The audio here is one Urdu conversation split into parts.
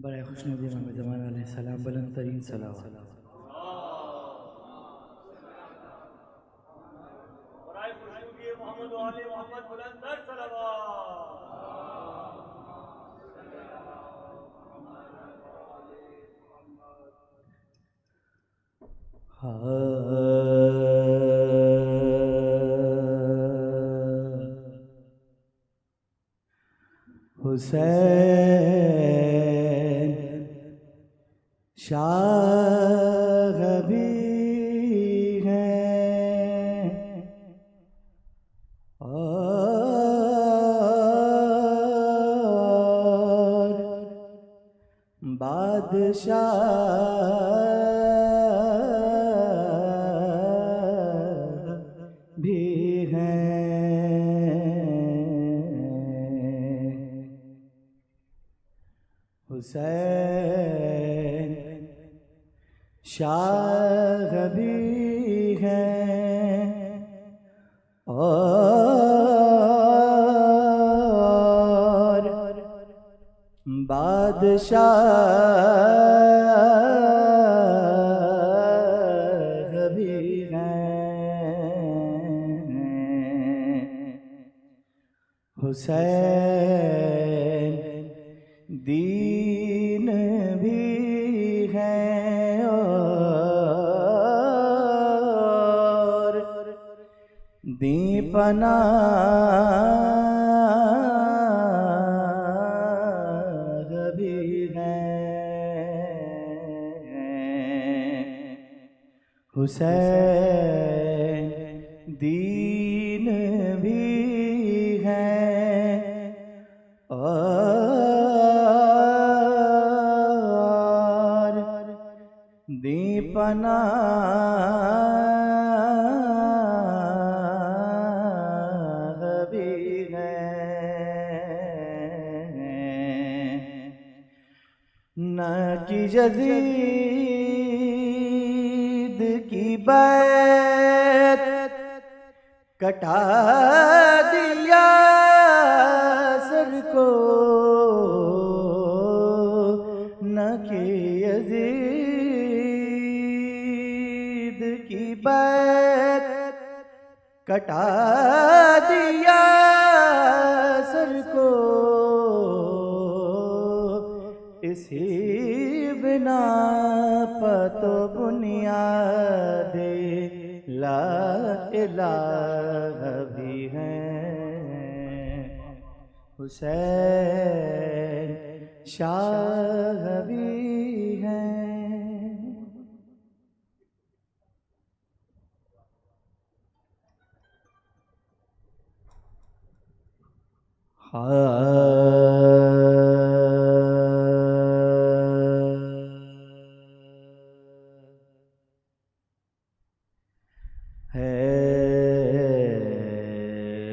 برائے خوش نبی امام زمان علیہ السلام بلند ترین صلوات۔ برائے خوشنودی محمد و آل محمد بلند تر صلوات۔ حسین شاہ بھی ہیں اور بادشاہ بھی ہیں۔ حسین شاہ بھی ہیں اور بادشاہ بھی ہیں۔ حسین دین بھی ہیں اور دین پناہ بھی ہیں۔ حسین دین بھی ہیں اور دین پناہ بھی ہیں۔ نہ کہ یزید کی بیعت کٹا دیا سر کو، نہ کہ یزید کی بیعت کٹا دیا سر کو، اسی بنا پتو بنیاد لا الہ بھی ہیں۔ حسین شاہ بھی ہیں۔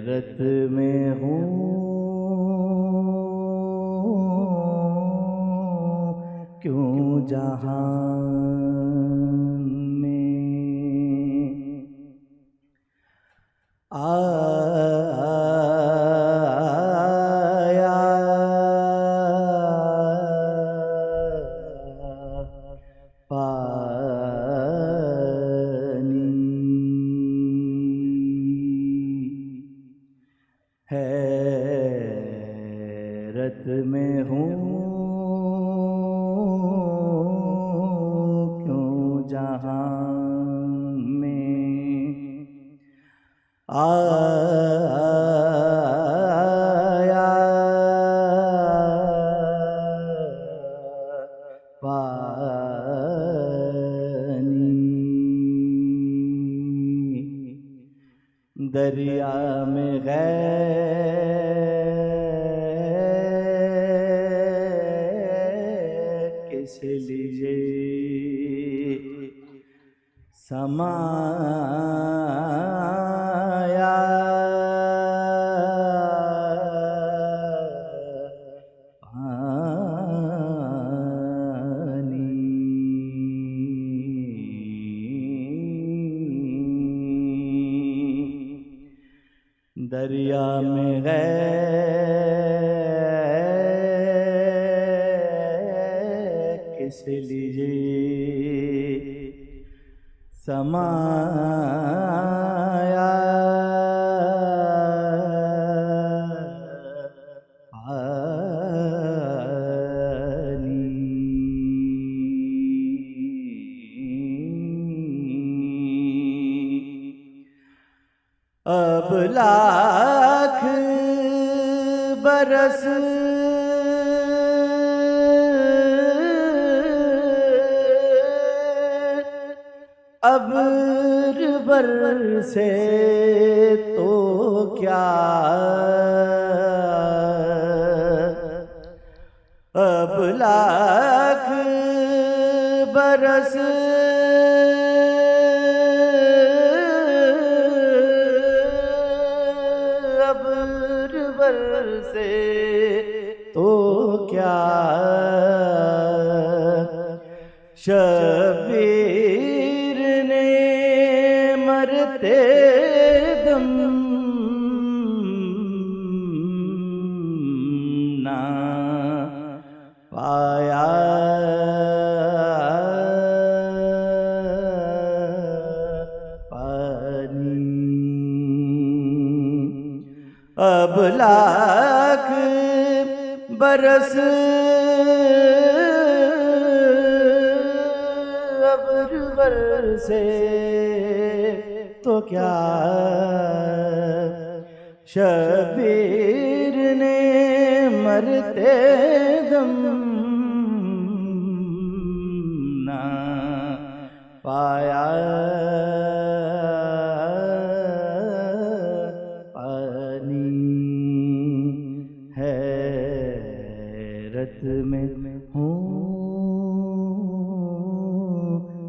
حیرت میں ہوں کیوں جہان میں آیا حیرت میں ہوں کیوں جہان میں آیا پانی، دریا میں غیر کس لیے سمایا، دریا میں غیر کیسے لیجیے سمایا اب لاکھ برس ابر برسے تو کیا اب لاکھ برس ابر برسے تو کیا شبیر نے مرتے دم نہ پایا پانی اب لاکھ برس ابر برسے تو کیا شبیر نے مرتے دم نہ پایا پانی حیرت میں ہوں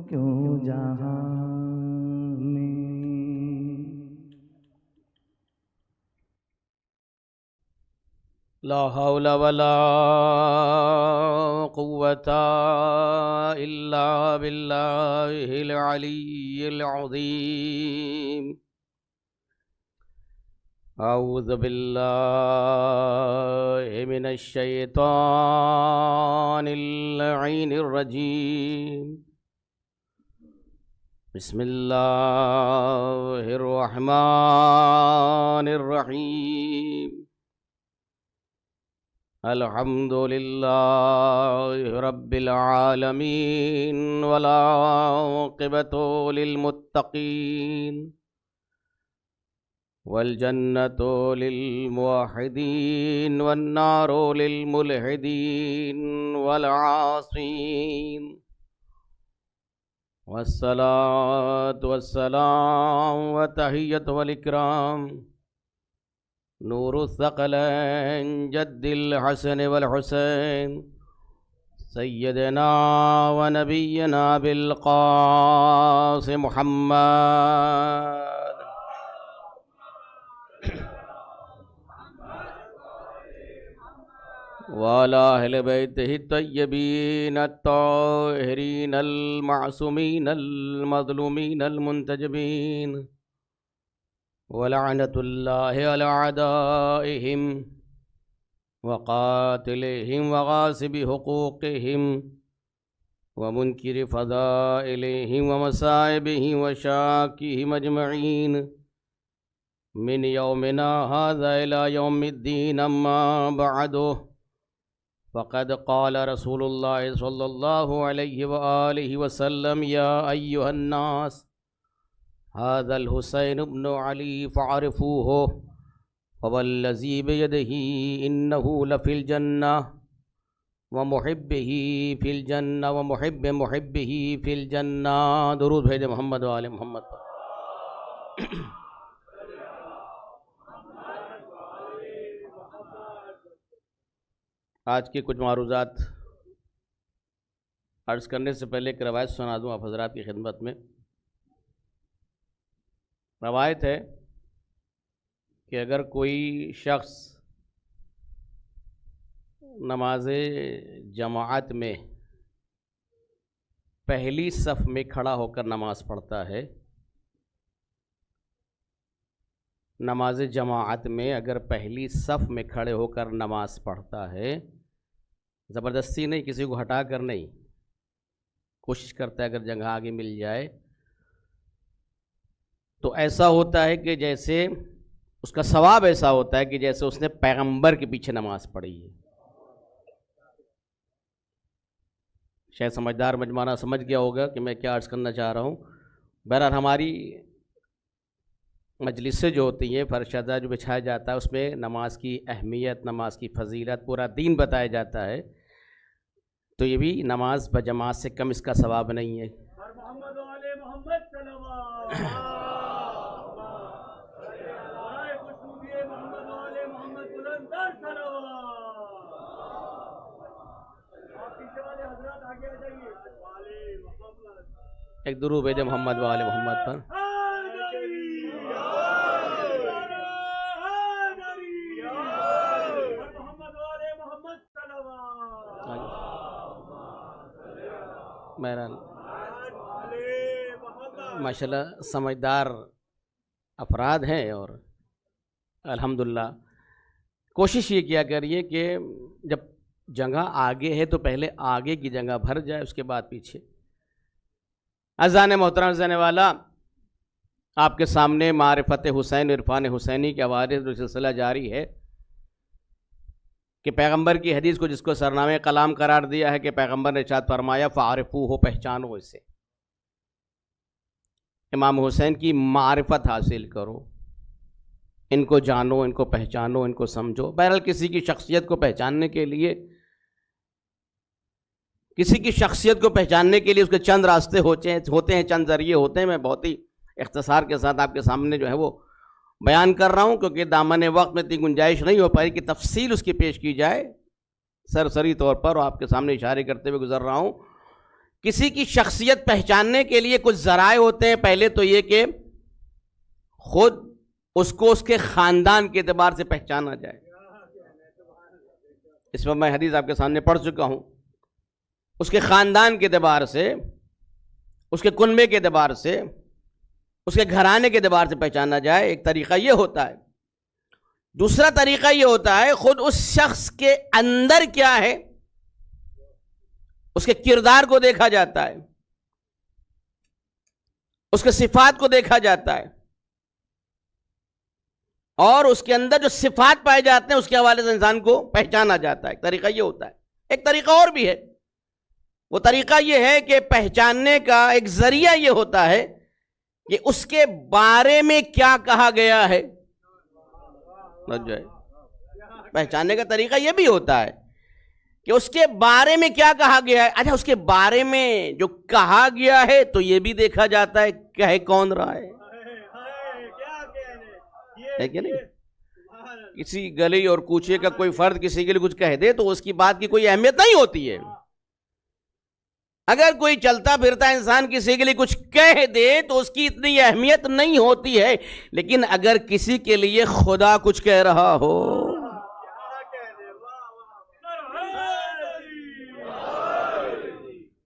کیوں جہاں میں لا حول ولا قوة إلا بالله العلي العظيم أعوذ بالله من الشيطان اللعين الرجيم بسم الله الرحمن الرحيم الحمد لله رب العالمين والعاقبة للمتقين والجنة للموحدين والنار للملحدين والعاصين والصلاة والسلام وتحية والإكرام نور الثقلين جد الحسن والحسين سيدنا ونبينا بالقاسم محمد وعلى أهل بيته الطيبين الطاهرين المعصومين المظلومين المنتجبين ولعنة الله على أعدائهم وقاتلهم وغاصب حقوقهم ومنكر فضائلهم ومصائبهم وشاكهم أجمعين من يومنا هذا إلى يوم الدين أما بعد فقد قال رسول الله صلى الله عليه وآله وسلم يا أيها الناس هذا الحسين بن علي فعرفوه والذي بيده إنه لفي الجنة ومحبه في الجنة ومحب محبه في الجنة درود بھیجے محمد و آل محمد پر آج کے کچھ معروضات عرض کرنے سے پہلے ایک روایت سنا دوں آپ حضرات کی خدمت میں. روایت ہے کہ اگر کوئی شخص نماز جماعت میں پہلی صف میں کھڑا ہو کر نماز پڑھتا ہے، نماز جماعت میں اگر پہلی صف میں کھڑے ہو کر نماز پڑھتا ہے، زبردستی نہیں، کسی کو ہٹا کر نہیں، کوشش کرتا ہے اگر جگہ آگے مل جائے تو ایسا ہوتا ہے کہ جیسے اس کا ثواب ایسا ہوتا ہے کہ جیسے اس نے پیغمبر کے پیچھے نماز پڑھی ہے. شاید سمجھدار مجموعہ سمجھ گیا ہوگا کہ میں کیا عرض کرنا چاہ رہا ہوں. بہرحال ہماری مجلسیں جو ہوتی ہیں فرشادہ جو بچھایا جاتا ہے اس میں نماز کی اہمیت، نماز کی فضیلت، پورا دین بتایا جاتا ہے. تو یہ بھی نماز بجماعت سے کم اس کا ثواب نہیں ہے. محمد والے محمد صلوات محمد والے محمد بلندر صلوات. آپ پیچھے والے حضرات آگے آ جائیے. والے محمد ایک درود بھیجے محمد والے محمد پر. بہرحال ماشاءاللہ سمجھدار افراد ہیں اور الحمدللہ کوشش یہ کیا کریے کہ جب جگہ آگے ہے تو پہلے آگے کی جگہ بھر جائے، اس کے بعد پیچھے. اذان محترم اذان والا، آپ کے سامنے معرفت حسین عرفان حسینی کے حوالے سے سلسلہ جاری ہے کہ پیغمبر کی حدیث کو جس کو سرنامہ کلام قرار دیا ہے کہ پیغمبر نے ارشاد فرمایا فعارفوہ، پہچانو اسے. امام حسین کی معرفت حاصل کرو، ان کو جانو، ان کو پہچانو، ان کو سمجھو. بہرحال کسی کی شخصیت کو پہچاننے کے لیے اس کے چند راستے ہوتے ہیں، چند ذریعے ہوتے ہیں. میں بہت ہی اختصار کے ساتھ آپ کے سامنے جو ہے وہ بیان کر رہا ہوں کیونکہ دامن وقت میں اتنی گنجائش نہیں ہو پائی کہ تفصیل اس کی پیش کی جائے. سرسری طور پر آپ کے سامنے اشارے کرتے ہوئے گزر رہا ہوں. کسی کی شخصیت پہچاننے کے لیے کچھ ذرائع ہوتے ہیں. پہلے تو یہ کہ خود اس کو اس کے خاندان کے اعتبار سے پہچانا جائے. اس پر میں حدیث آپ کے سامنے پڑھ چکا ہوں. اس کے خاندان کے اعتبار سے، اس کے کنبے کے اعتبار سے، اس کے گھرانے کے اعتبار سے پہچانا جائے. ایک طریقہ یہ ہوتا ہے. دوسرا طریقہ یہ ہوتا ہے خود اس شخص کے اندر کیا ہے اس کے کردار کو دیکھا جاتا ہے، اس کے صفات کو دیکھا جاتا ہے، اور اس کے اندر جو صفات پائے جاتے ہیں اس کے حوالے سے انسان کو پہچانا جاتا ہے. ایک طریقہ یہ ہوتا ہے. ایک طریقہ اور بھی ہے. وہ طریقہ یہ ہے کہ پہچاننے کا ایک ذریعہ یہ ہوتا ہے کہ اس کے بارے میں کیا کہا گیا ہے. پہچاننے کا طریقہ یہ بھی ہوتا ہے کہ اس کے بارے میں کیا کہا گیا ہے. اچھا، اس کے بارے میں جو کہا گیا ہے تو یہ بھی دیکھا جاتا ہے کہے کون رہا ہے کہ نہیں. کسی گلی اور کوچے کا کوئی فرد کسی کے لیے کچھ کہہ دے تو اس کی بات کی کوئی اہمیت نہیں ہوتی ہے. اگر کوئی چلتا پھرتا انسان کسی کے لیے کچھ کہہ دے تو اس کی اتنی اہمیت نہیں ہوتی ہے. لیکن اگر کسی کے لیے خدا کچھ کہہ رہا ہو،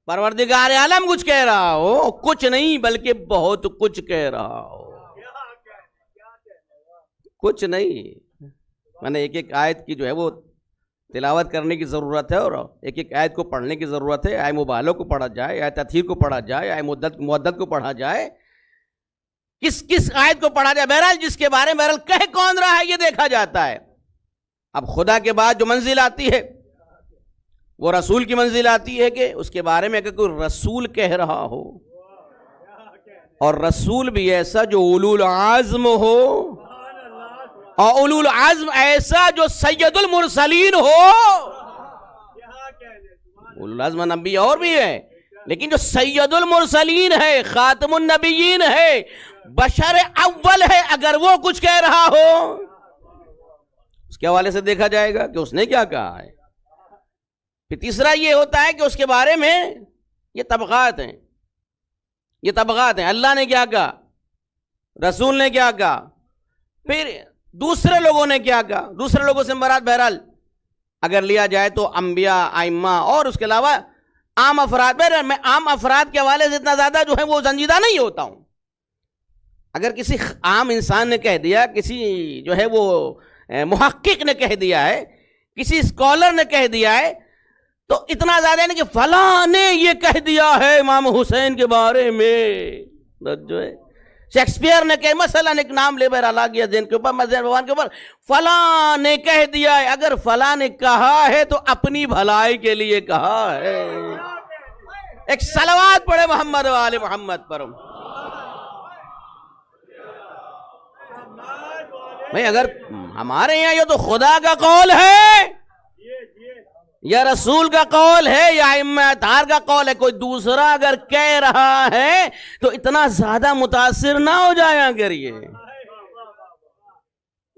پروردگار عالم کچھ کہہ رہا ہو، کچھ نہیں بلکہ بہت کچھ کہہ رہا ہو، کچھ نہیں. میں نے ایک آیت کی جو ہے وہ تلاوت کرنے کی ضرورت ہے اور ایک آیت کو پڑھنے کی ضرورت ہے. آئے مبالغہ کو پڑھا جائے، آئے تطہیر کو پڑھا جائے، آئے مدت کو پڑھا جائے، کس آیت کو پڑھا جائے. بہرحال جس کے بارے میں بہرحال کہہ کون رہا ہے یہ دیکھا جاتا ہے. اب خدا کے بعد جو منزل آتی ہے وہ رسول کی منزل آتی ہے کہ اس کے بارے میں اگر کوئی رسول کہہ رہا ہو، اور رسول بھی ایسا جو اولو العزم ہو، اور اولو العزم ایسا جو سید المرسلین ہو. اولو العزم نبی اور بھی ہے لیکن جو سید المرسلین ہے، خاتم النبیین ہے، بشر اول ہے، اگر وہ کچھ کہہ رہا ہو اس کے حوالے سے دیکھا جائے گا کہ اس نے کیا کہا ہے. پھر تیسرا یہ ہوتا ہے کہ اس کے بارے میں یہ طبقات ہیں، یہ طبقات ہیں. اللہ نے کیا کہا، رسول نے کیا کہا، پھر دوسرے لوگوں نے کیا کہا. دوسرے لوگوں سے مراد بہرحال اگر لیا جائے تو انبیاء، ائمہ اور اس کے علاوہ عام افراد. بہرحال میں عام افراد کے حوالے سے اتنا زیادہ جو ہے وہ سنجیدہ نہیں ہوتا ہوں. اگر کسی عام انسان نے کہہ دیا، کسی جو ہے وہ محقق نے کہہ دیا ہے، کسی اسکالر نے کہہ دیا ہے تو اتنا زیادہ نہیں کہ فلاں نے یہ کہہ دیا ہے امام حسین کے بارے میں، جو ہے شیکسپیئر نے کہ مثلا ایک نام لے بہرحال آ گیا ذہن کے اوپر، میں ذہن بھگوان کے اوپر، فلاں نے کہہ دیا ہے. اگر فلاں نے کہا ہے تو اپنی بھلائی کے لیے کہا ہے. ایک صلوات پڑھے محمد و آل محمد پر. بھئی اگر ہمارے یہاں یہ تو خدا کا قول ہے یا رسول کا قول ہے یا ائمہ اطہار کا قول ہے، کوئی دوسرا اگر کہہ رہا ہے تو اتنا زیادہ متاثر نہ ہو جایا کریے،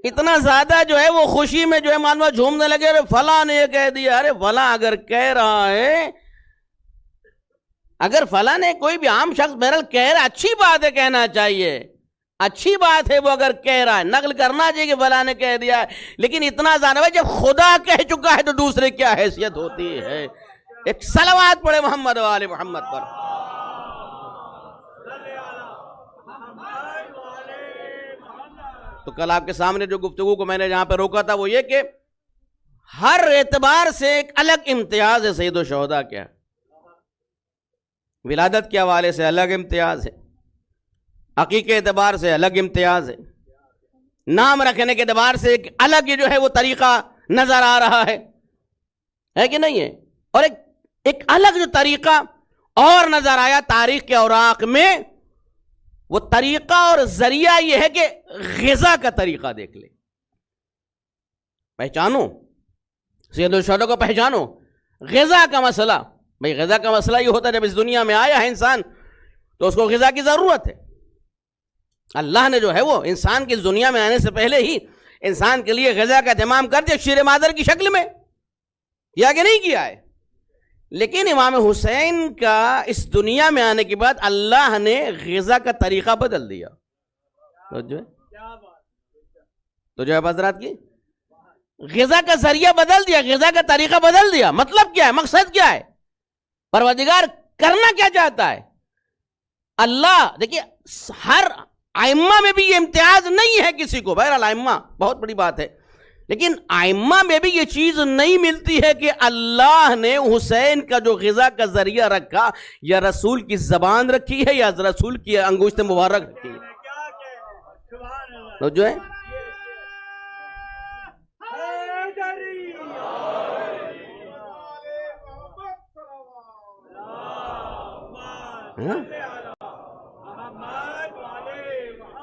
اتنا زیادہ جو ہے وہ خوشی میں جو ہے مانوا جھومنے لگے، ارے فلاں نے یہ کہہ دیا. ارے فلاں اگر کہہ رہا ہے، اگر فلاں نے کوئی بھی عام شخص بہرحال کہہ رہا ہے، اچھی بات ہے، کہنا چاہیے، اچھی بات ہے وہ اگر کہہ رہا ہے، نقل کرنا چاہیے کہ فلاں نے کہہ دیا ہے. لیکن اتنا زیادہ ہے جب خدا کہہ چکا ہے تو دوسرے کیا حیثیت ہوتی ہے. ایک صلوات پڑھے محمد و آل محمد پر. تو کل آپ کے سامنے جو گفتگو کو میں نے جہاں پہ روکا تھا وہ یہ کہ ہر اعتبار سے ایک الگ امتیاز ہے سید الشہداء کیا، ولادت کے حوالے سے الگ امتیاز ہے، عقیقے اعتبار سے الگ امتیاز ہے، نام رکھنے کے اعتبار سے ایک الگ جو ہے وہ طریقہ نظر آ رہا ہے کہ نہیں ہے. اور ایک الگ جو طریقہ اور نظر آیا تاریخ کے اوراق میں، وہ طریقہ اور ذریعہ یہ ہے کہ غذا کا طریقہ دیکھ لیں، پہچانو سید الشہداء کو، پہچانو غذا کا مسئلہ. بھئی غذا کا مسئلہ یہ ہوتا ہے جب اس دنیا میں آیا ہے انسان تو اس کو غذا کی ضرورت ہے. اللہ نے جو ہے وہ انسان کی دنیا میں آنے سے پہلے ہی انسان کے لیے غذا کا اہتمام کر دیا، شیر مادر کی شکل میں، کیا کہ نہیں کیا ہے. لیکن امام حسین کا اس دنیا میں آنے کے بعد اللہ نے غذا کا طریقہ بدل دیا. تو جو ہے حضرات کی غذا کا ذریعہ بدل دیا، غذا کا طریقہ بدل دیا. مطلب کیا ہے، مقصد کیا ہے، پروردگار کرنا کیا چاہتا ہے. اللہ دیکھیے ہر ائمہ میں بھی یہ امتیاز نہیں ہے کسی کو، بہرحال ائمہ بہت بڑی بات ہے، لیکن ائمہ میں بھی یہ چیز نہیں ملتی ہے کہ اللہ نے حسین کا جو غذا کا ذریعہ رکھا یا رسول کی زبان رکھی ہے یا رسول کی انگشت مبارک رکھی ہے. تو جو ہے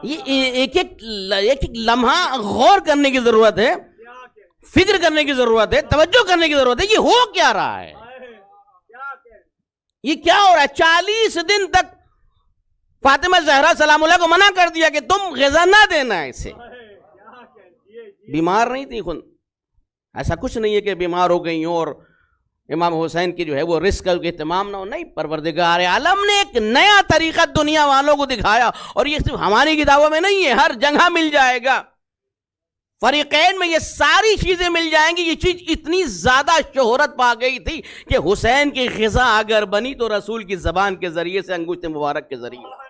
یہ ایک ایک لمحہ غور کرنے کی ضرورت ہے، فکر کرنے کی ضرورت ہے، توجہ کرنے کی ضرورت ہے. یہ ہو کیا رہا ہے، یہ کیا ہو رہا ہے. 40 دن تک فاطمہ زہرا سلام اللہ کو منع کر دیا کہ تم غذا نہ دینا ہے اسے. بیمار نہیں تھی خود، ایسا کچھ نہیں ہے کہ بیمار ہو گئی ہوں اور امام حسین کی جو ہے وہ رزق کا اہتمام نہ ہو. نہیں، پروردگار عالم نے ایک نیا طریقہ دنیا والوں کو دکھایا، اور یہ صرف ہماری کتابوں میں نہیں ہے، ہر جگہ مل جائے گا. فریقین میں یہ ساری چیزیں مل جائیں گی. یہ چیز اتنی زیادہ شہرت پا گئی تھی کہ حسین کی غذا اگر بنی تو رسول کی زبان کے ذریعے سے، انگشت مبارک کے ذریعے.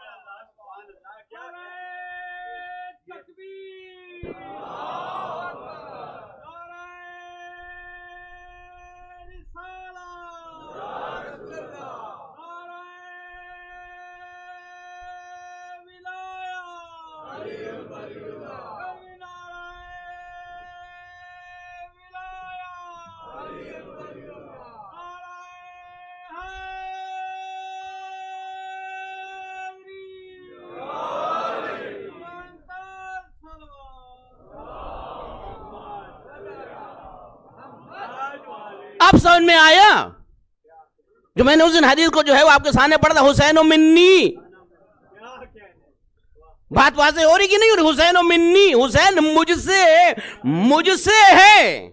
اب سمجھ میں آیا جو میں نے اس دن حدیث کو جو ہے وہ آپ کے سامنے پڑھا تھا، حسین و منی. بات واضح ہو رہی کہ نہیں ہو رہی؟ حسین و منی، حسین مجھ سے ہے.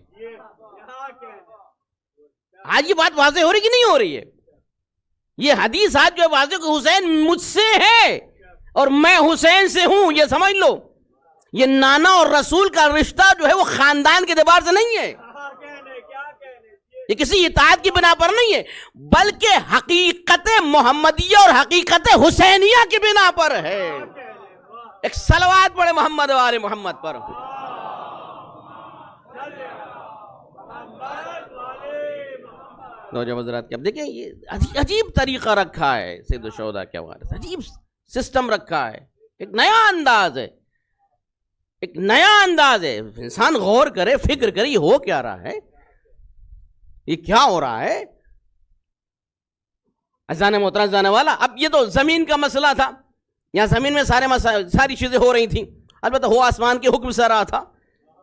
آج یہ بات واضح ہو رہی کہ نہیں ہو رہی ہے؟ یہ حدیث آج جو ہے واضح کہ حسین مجھ سے ہے اور میں حسین سے ہوں. یہ سمجھ لو، یہ نانا اور رسول کا رشتہ جو ہے وہ خاندان کے اعتبار سے نہیں ہے، یہ کسی اطاعت کی بنا پر نہیں ہے، بلکہ حقیقت محمدیہ اور حقیقت حسینیہ کی بنا پر ہے. ایک صلوات پڑھے محمد و آل محمد پر. نوجوان حضرات کے اب دیکھیں یہ عجیب طریقہ رکھا ہے سید الشہداء کے حوالے سے، عجیب سسٹم رکھا ہے، ایک نیا انداز ہے، ایک نیا انداز ہے. انسان غور کرے، فکر کرے، یہ ہو کیا رہا ہے، یہ کیا ہو رہا ہے. اذان محترم اذان والا، اب یہ تو زمین کا مسئلہ تھا، یہاں زمین میں ساری چیزیں ہو رہی تھیں، البتہ ہو آسمان کے حکم سے رہا تھا،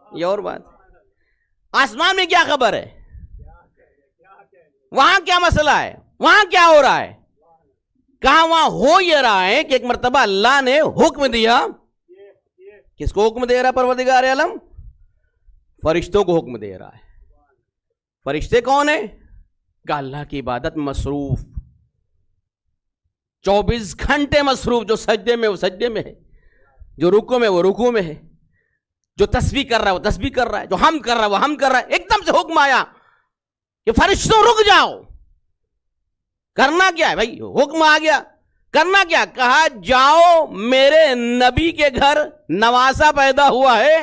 یہ اور بات. آسمان میں کیا خبر ہے، وہاں کیا مسئلہ ہے، وہاں کیا ہو رہا ہے. کہاں وہاں ہو یہ رہا ہے کہ ایک مرتبہ اللہ نے حکم دیا. کس کو حکم دے رہا ہے پروردگار عالم؟ فرشتوں کو حکم دے رہا ہے. فرشتے کون ہیں؟ کہ اللہ کی عبادت میں مصروف، 24 گھنٹے مصروف، جو سجدے میں وہ سجدے میں ہے، جو رکوع میں وہ رکوع میں ہے، جو تسبیح کر رہا ہے وہ تسبیح کر رہا ہے، جو حمد کر رہا ہے وہ حمد کر رہا ہے. ایک دم سے حکم آیا کہ فرشتوں رک جاؤ. کرنا کیا ہے بھائی؟ حکم آ گیا، کرنا کیا؟ کہا جاؤ میرے نبی کے گھر نواسا پیدا ہوا ہے،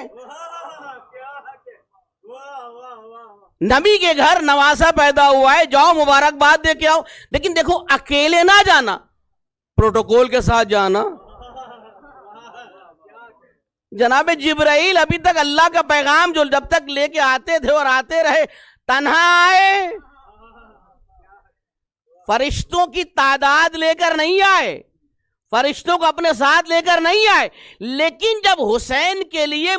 نبی کے گھر نواسا پیدا ہوا ہے، جاؤ مبارکباد دے کے آؤ. لیکن دیکھو اکیلے نہ جانا، پروٹوکول کے ساتھ جانا. جناب جبرائیل ابھی تک اللہ کا پیغام جو جب تک لے کے آتے تھے اور آتے رہے، تنہا آئے، فرشتوں کی تعداد لے کر نہیں آئے، فرشتوں کو اپنے ساتھ لے کر نہیں آئے. لیکن جب حسین کے لیے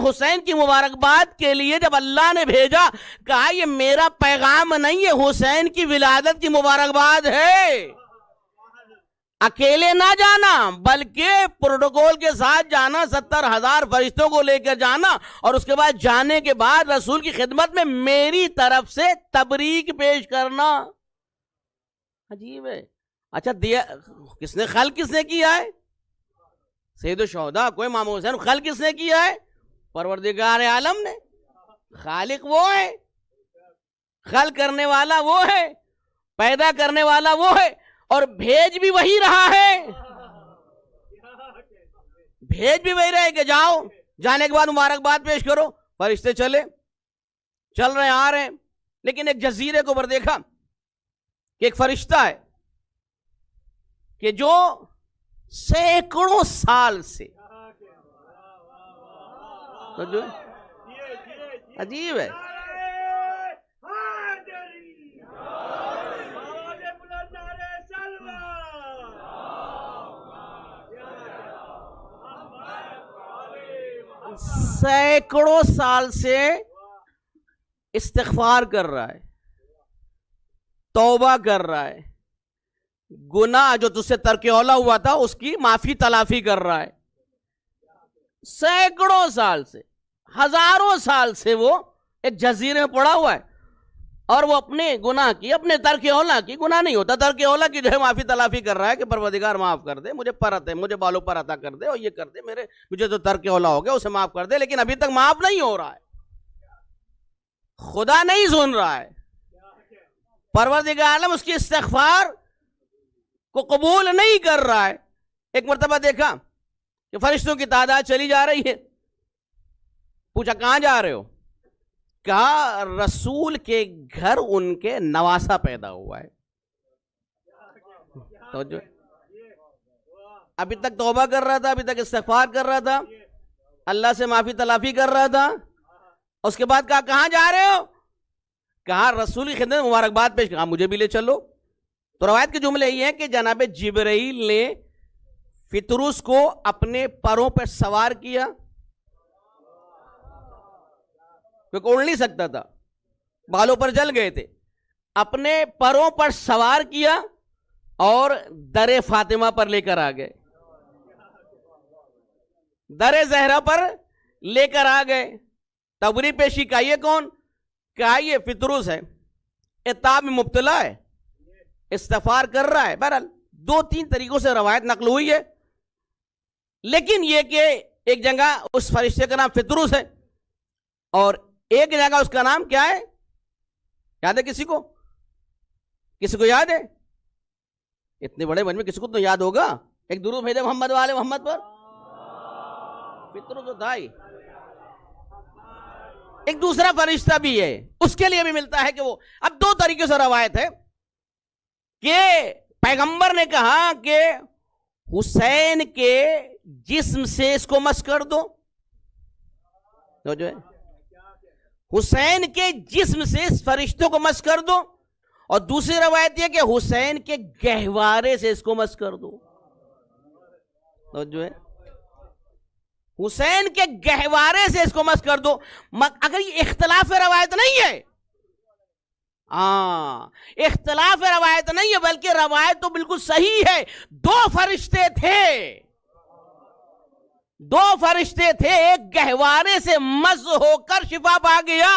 حسین کی مبارکباد کے لیے جب اللہ نے بھیجا، کہا یہ میرا پیغام نہیں ہے، حسین کی ولادت کی مبارکباد ہے. اکیلے نہ جانا بلکہ پروٹوکول کے ساتھ جانا، 70,000 فرشتوں کو لے کر جانا، اور اس کے بعد جانے کے بعد رسول کی خدمت میں میری طرف سے تبریک پیش کرنا. عجیب ہے. اچھا کس نے خلق کس نے کیا ہے؟ سید الشہداء کو امام حسین خلق کس نے کیا ہے؟ پروردگار عالم نے. خالق وہ ہے، خلق کرنے والا وہ ہے، پیدا کرنے والا وہ ہے، اور بھیج بھی وہی رہا ہے. بھیج بھی وہی رہے کہ جاؤ، جانے کے بعد مبارکباد پیش کرو. فرشتے چل رہے ہیں، آ رہے ہیں. لیکن ایک جزیرے کو پر دیکھا کہ ایک فرشتہ ہے کہ جو سینکڑوں سال سے، تو جو عجیب ہے، سینکڑوں سال سے استغفار کر رہا ہے، توبہ کر رہا ہے، گناہ جو تجھ سے ترک اولا ہوا تھا اس کی معافی تلافی کر رہا ہے. سینکڑوں سال سے، ہزاروں سال سے وہ ایک جزیرے میں پڑا ہوا ہے، اور وہ اپنے گناہ کی، اپنے ترک اولا کی، گناہ نہیں ہوتا، ترک اولا کی جو ہے معافی تلافی کر رہا ہے کہ پروردگار معاف کر دے، مجھے پرت ہے، مجھے بالوں پر عطا کر دے، اور یہ کر دے، مجھے جو ترک اولا ہو گیا اسے معاف کر دے. لیکن ابھی تک معاف نہیں ہو رہا ہے، خدا نہیں سن رہا ہے. پروردگار عالم اس کی استغفار کو قبول نہیں کر رہا ہے. ایک مرتبہ دیکھا کہ فرشتوں کی تعداد چلی جا رہی ہے. پوچھا کہاں جا رہے ہو؟ کہا رسول کے گھر ان کے نواسا پیدا ہوا ہے. تو جو ابھی تک توبہ کر رہا تھا، ابھی تک استغفار کر رہا تھا، اللہ سے معافی تلافی کر رہا تھا، اس کے بعد کہا کہاں جا رہے ہو؟ کہا رسول کی خدمت مبارکباد پیش. کہا مجھے بھی لے چلو. تو روایت کے جملے یہ ہیں کہ جناب جبرائیل نے فطرس کو اپنے پروں پر سوار کیا، کیونکہ اڑ نہیں سکتا تھا، بالوں پر جل گئے تھے، اپنے پروں پر سوار کیا اور در فاطمہ پر لے کر آ گئے، در زہرا پر لے کر آ گئے. تبری پیشی کا یہ کون؟ کہا یہ فطرس ہے، عتاب میں مبتلا ہے، استغفار کر رہا ہے. بہرحال 2-3 طریقوں سے روایت نقل ہوئی ہے، لیکن یہ کہ ایک جگہ اس فرشتے کا نام فطرس ہے اور ایک جگہ اس کا نام کیا ہے؟ یاد ہے کسی کو؟ کسی کو یاد ہے؟ اتنے بڑے مجمع کسی کو تو یاد ہوگا. ایک درود بھیجے محمد والے محمد پر. فطرس تو تھا ہی. ایک دوسرا فرشتہ بھی ہے، اس کے لیے بھی ملتا ہے کہ وہ، اب دو طریقے سے روایت ہے کہ پیغمبر نے کہا کہ حسین کے جسم سے اس کو مس کر دو، تو جو ہے حسین کے جسم سے اس فرشتوں کو مس کر دو، اور دوسری روایت یہ کہ حسین کے گہوارے سے اس کو مس کر دو، تو جو ہے حسین کے گہوارے سے اس کو مس کر دو۔ اگر یہ اختلاف روایت نہیں ہے، اختلاف روایت نہیں ہے، بلکہ روایت تو بالکل صحیح ہے، دو فرشتے تھے، ایک گہوارے سے مس ہو کر شفا پا گیا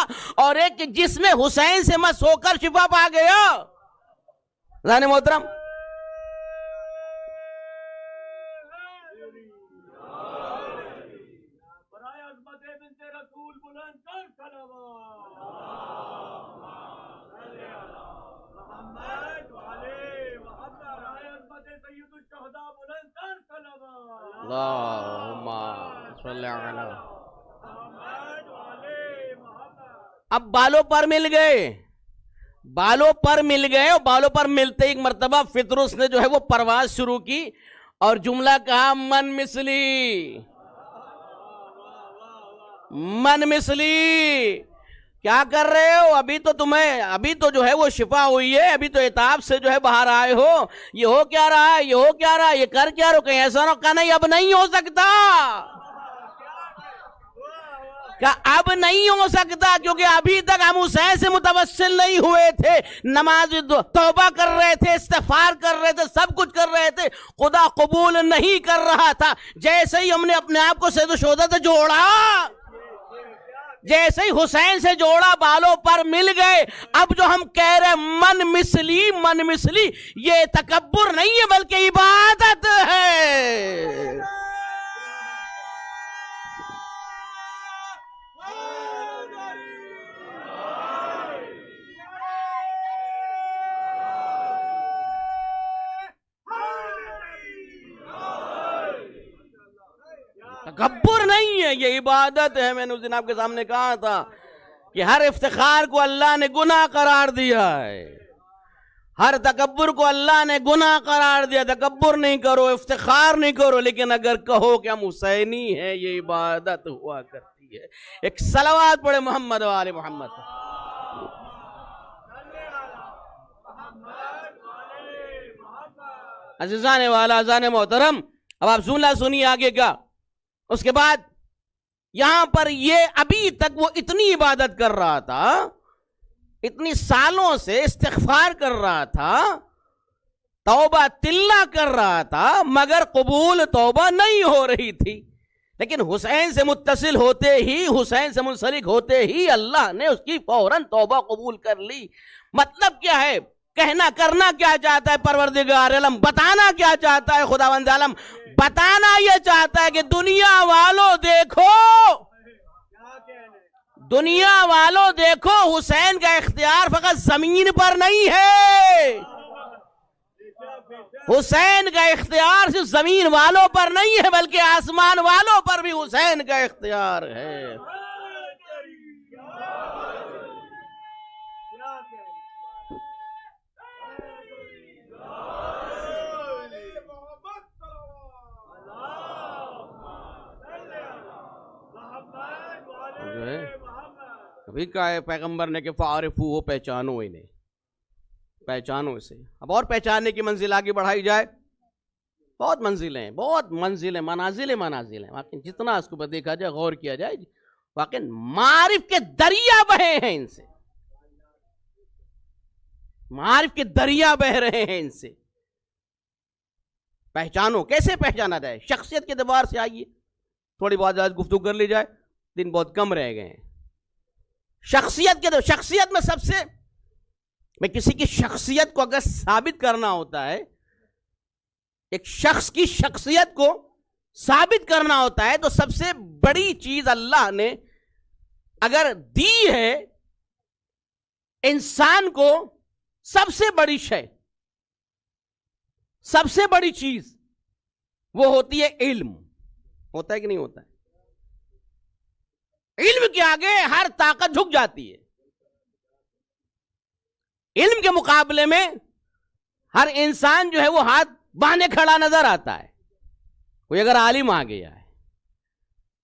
اور ایک جس میں حسین سے مس ہو کر شفا پا گیا۔ ذہن محترم، اللہم صلی علی، اب بالوں پر مل گئے اور بالوں پر ملتے ایک مرتبہ فطرس نے جو ہے وہ پرواز شروع کی اور جملہ کہا، من مثلی، کیا کر رہے ہو؟ ابھی تو جو ہے وہ شفا ہوئی ہے، ابھی تو عتاب سے جو ہے باہر آئے ہو، یہ ہو کیا رہا ہے، یہ کر کیا رہو؟ کہیں ایسا نہ کہا نہیں اب نہیں ہو سکتا، اب نہیں ہو سکتا، کیونکہ ابھی تک ہم حسین سے متوسل نہیں ہوئے تھے، نماز توبہ کر رہے تھے، استغفار کر رہے تھے، سب کچھ کر رہے تھے، خدا قبول نہیں کر رہا تھا۔ جیسے ہی ہم نے اپنے آپ کو سید الشہداء سے جوڑا، جیسے ہی حسین سے جوڑا، بالوں پر مل گئے۔ اب جو ہم کہہ رہے من مثلی، یہ تکبر نہیں ہے بلکہ عبادت ہے۔ تکبر نہیں ہے، یہ عبادت ہے۔ میں نے اس دن آپ کے سامنے کہا تھا کہ ہر افتخار کو اللہ نے گناہ قرار دیا ہے، ہر تکبر کو اللہ نے گناہ قرار دیا۔ تکبر نہیں کرو، افتخار نہیں کرو، لیکن اگر کہو کہ ہم حسینی ہیں، یہ عبادت ہوا کرتی ہے۔ ایک صلوات پڑھے محمد و آل محمد۔ عزیزان والا، عزیزان محترم، اب آپ سنیے آگے کا۔ اس کے بعد یہاں پر یہ ابھی تک وہ اتنی عبادت کر رہا تھا، اتنی سالوں سے استغفار کر رہا تھا، توبہ تلہ کر رہا تھا، مگر قبول توبہ نہیں ہو رہی تھی۔ لیکن حسین سے متصل ہوتے ہی، حسین سے منسلک ہوتے ہی اللہ نے اس کی فوراً توبہ قبول کر لی۔ مطلب کیا ہے؟ کہنا کرنا کیا چاہتا ہے پروردگار عالم؟ بتانا کیا چاہتا ہے خداوند عالم؟ بتانا یہ چاہتا ہے کہ دنیا والوں دیکھو، حسین کا اختیار فقط زمین پر نہیں ہے، حسین کا اختیار صرف زمین والوں پر نہیں ہے بلکہ آسمان والوں پر بھی حسین کا اختیار ہے۔ ابھی کہا ہے پیغمبر نے کہ فَعَرِفُوهُ، پہچانو انہیں، پہچانو اسے۔ اب اور پہچاننے کی منزل آگے بڑھائی جائے، بہت منزلیں، منازل ہیں واقعی، جتنا اس کو دیکھا جائے، غور کیا جائے، واقعی معارف کے دریا بہے ہیں ان سے، معارف کے دریا بہ رہے ہیں ان سے۔ پہچانو، کیسے پہچانا جائے؟ شخصیت کے اعتبار سے آئیے تھوڑی بہت زیادہ گفتگو کر لی جائے، دن بہت کم رہ گئے ہیں۔ شخصیت میں سب سے، میں کسی کی شخصیت کو اگر ثابت کرنا ہوتا ہے، ایک شخص کی شخصیت کو ثابت کرنا ہوتا ہے، تو سب سے بڑی چیز اللہ نے اگر دی ہے انسان کو، سب سے بڑی شے، سب سے بڑی چیز وہ ہوتی ہے علم۔ ہوتا ہے کہ نہیں ہوتا ہے؟ علم کے آگے ہر طاقت جھک جاتی ہے. علم کے مقابلے میں ہر انسان جو ہے وہ ہاتھ باندھے کھڑا نظر آتا ہے. کوئی اگر عالم آ گیا ہے,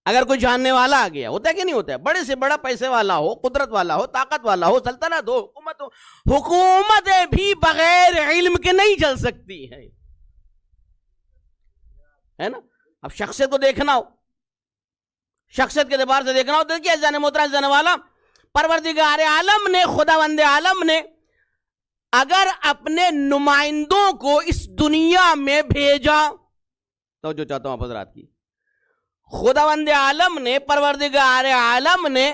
اگر کوئی جاننے والا آ گیا, ہوتا ہے کہ نہیں ہوتا ہے, بڑے سے بڑا پیسے والا ہو, قدرت والا ہو, طاقت والا ہو, سلطنت ہو, حکومت ہو, حکومتیں بھی بغیر علم کے نہیں چل سکتی ہے نا. اب شخصیت کو دیکھنا ہو, شخصیت کے اعتبار سے دیکھنا ہو تو دیکھیے عزیزان محترم, عزیزان والا, پروردگار عالم نے, خداوند عالم نے اگر اپنے نمائندوں کو اس دنیا میں بھیجا, تو جو چاہتا ہوں آپ حضرات کی, خداوند عالم نے, پروردگار عالم نے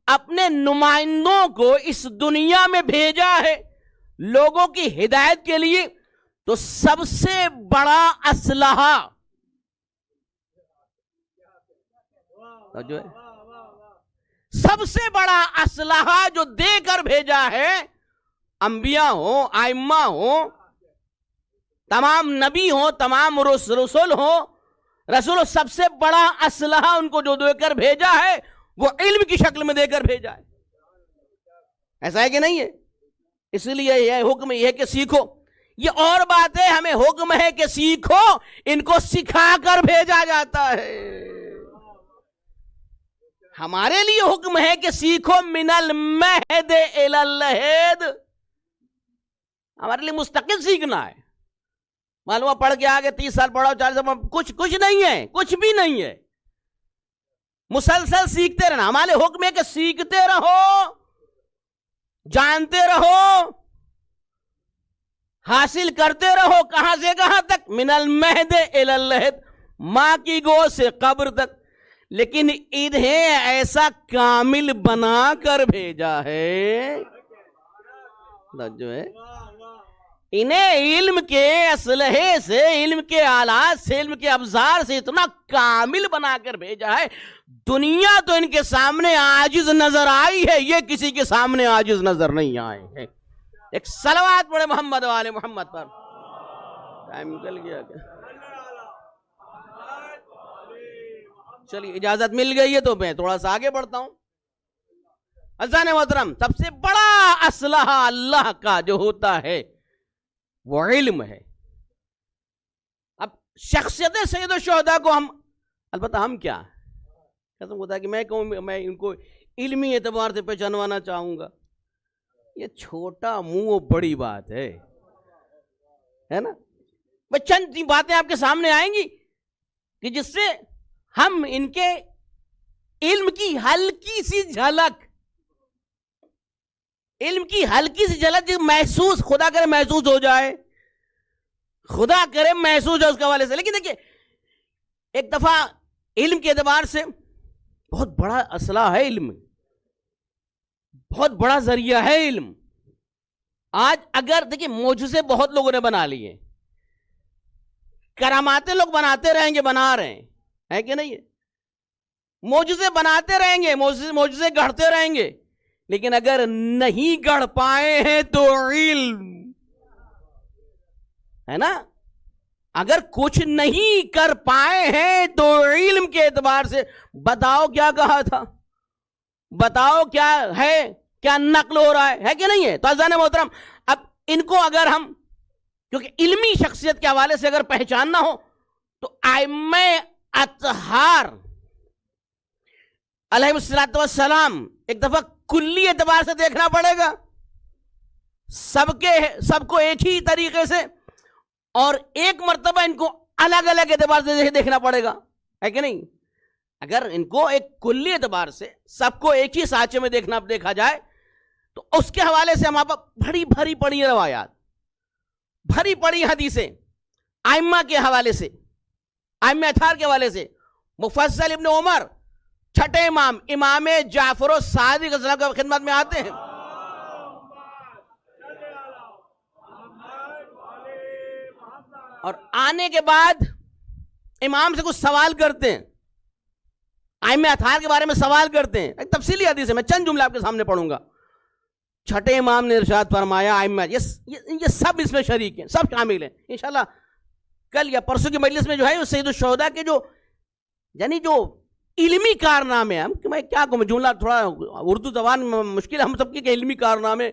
اپنے نمائندوں کو اس دنیا میں بھیجا ہے لوگوں کی ہدایت کے لیے, تو سب سے بڑا اسلحہ جو ہے, سب سے بڑا اسلحہ جو دے کر بھیجا ہے, انبیاء ہوں, ائمہ ہوں, تمام نبی ہوں, تمام رسول ہوں, رسول سب سے بڑا اسلحہ ان کو جو دے کر بھیجا ہے وہ علم کی شکل میں دے کر بھیجا ہے. ایسا ہے کہ نہیں ہے؟ اس لیے یہ حکم یہ ہے کہ سیکھو. یہ اور بات ہے, ہمیں حکم ہے کہ سیکھو, ان کو سکھا کر بھیجا جاتا ہے. ہمارے لیے حکم ہے کہ سیکھو من المہد الی اللحد, ہمارے لیے مستقل سیکھنا ہے. معلوم پڑھ کے آگے 30 سال پڑھاؤ, 40 سال, کچھ نہیں ہے, کچھ بھی نہیں ہے. مسلسل سیکھتے رہنا. ہمارے حکم ہے کہ سیکھتے رہو, جانتے رہو, حاصل کرتے رہو. کہاں سے کہاں تک؟ من المہد الی اللحد, ماں کی گود سے قبر تک. لیکن انہیں ایسا کامل بنا کر بھیجا ہے, جو ہے انہیں علم کے اسلحے سے, علم کے آلات سے, علم کے ابزار سے اتنا کامل بنا کر بھیجا ہے, دنیا تو ان کے سامنے عاجز نظر آئی ہے, یہ کسی کے سامنے عاجز نظر نہیں آئے ہیں. ایک صلوات پڑھے محمد والے محمد پر. ٹائم نکل گیا کیا؟ چلیے اجازت مل گئی ہے تو میں تھوڑا سا آگے بڑھتا ہوں. عزیزان محترم, سب سے بڑا اسلحہ اللہ کا جو ہوتا ہے وہ علم ہے. اب شخصیت سید الشہداء کو ہم, البتہ ہم کیا قسم ہوتا ہے کہ میں کہوں میں ان کو علمی اعتبار سے پہچانوانا چاہوں گا, یہ چھوٹا منہ بڑی بات ہے نا. چند باتیں آپ کے سامنے آئیں گی کہ جس سے ہم ان کے علم کی ہلکی سی جھلک, علم کی ہلکی سی جھلک محسوس, خدا کرے محسوس ہو جائے, خدا کرے محسوس ہو اس کے حوالے سے. لیکن دیکھیے ایک دفعہ علم کے اعتبار سے بہت بڑا اسلحہ ہے علم, بہت بڑا ذریعہ ہے علم. آج اگر دیکھیے معجزے بہت لوگوں نے بنا لیے, کراماتیں لوگ بناتے رہیں گے, بنا رہے ہیں کہ نہیں ہے, معجزے بناتے رہیں گے, معجزے گڑھتے رہیں گے, لیکن اگر نہیں گڑھ پائے ہیں تو علم ہے نا, اگر کچھ نہیں کر پائے ہیں تو علم کے اعتبار سے بتاؤ کیا کہا تھا, بتاؤ کیا ہے, کیا نقل ہو رہا ہے کہ نہیں ہے. تو عزیزان محترم, اب ان کو اگر ہم, کیونکہ علمی شخصیت کے حوالے سے اگر پہچاننا ہو تو ائمہ اطہار علیہ السلام ایک دفعہ کلی اعتبار سے دیکھنا پڑے گا, سب کو ایک ہی طریقے سے, اور ایک مرتبہ ان کو الگ الگ اعتبار سے دیکھنا پڑے گا, ہے کہ نہیں. اگر ان کو ایک کلی اعتبار سے سب کو ایک ہی سانچے میں دیکھا جائے تو اس کے حوالے سے ہمارے پاس بھری پڑی روایات, بھری پڑی حدیثیں ائمہ کے حوالے سے, ائمہ اطہار کے حوالے سے. مفضل ابن عمر چھٹے امام, امام جعفر الصادق السلام کی خدمت میں آتے ہیں, اور آنے کے بعد امام سے کچھ سوال کرتے ہیں, ائمہ اطہار کے بارے میں سوال کرتے ہیں. ایک تفصیلی حدیث ہے, میں چند جملے آپ کے سامنے پڑھوں گا. چھٹے امام نے ارشاد فرمایا, ائمہ یہ سب اس میں شریک ہیں, سب شامل ہیں. انشاءاللہ کل یا پرسوں کی مجلس میں جو ہے سید الشہداء کے جو یعنی جو علمی کارنامے. میں کیا کہوں, جملہ تھوڑا اردو زبان میں مشکل ہے ہم سب کے علمی کارنامے,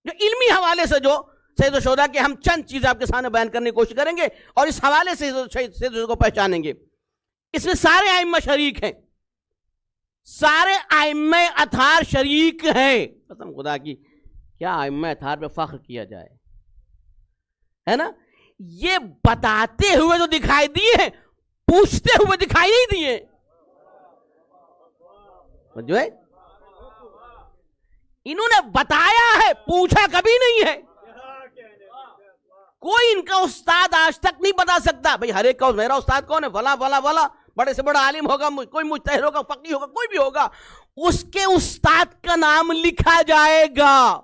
جو علمی حوالے سے جو سید الشہداء کے ہم چند چیزیں آپ کے سامنے بیان کرنے کی کوشش کریں گے اور اس حوالے سے سید الشہداء کو پہچانیں گے. اس میں سارے ائمہ شریک ہیں, سارے ائمہ اطہار شریک ہیں. قسم خدا کی کیا ائمہ اطہار پہ فخر کیا جائے, ہے نا. یہ بتاتے ہوئے جو دکھائی دیے ہیں, پوچھتے ہوئے دکھائی نہیں دیے. جو ہے انہوں نے بتایا ہے, پوچھا کبھی نہیں ہے. کوئی ان کا استاد آج تک نہیں بتا سکتا. بھئی ہر ایک کا میرا استاد کون ہے, فلاں فلاں فلاں, بڑے سے بڑا عالم ہوگا, کوئی مجتہد ہوگا, فقیہ ہوگا, کوئی بھی ہوگا, اس کے استاد کا نام لکھا جائے گا.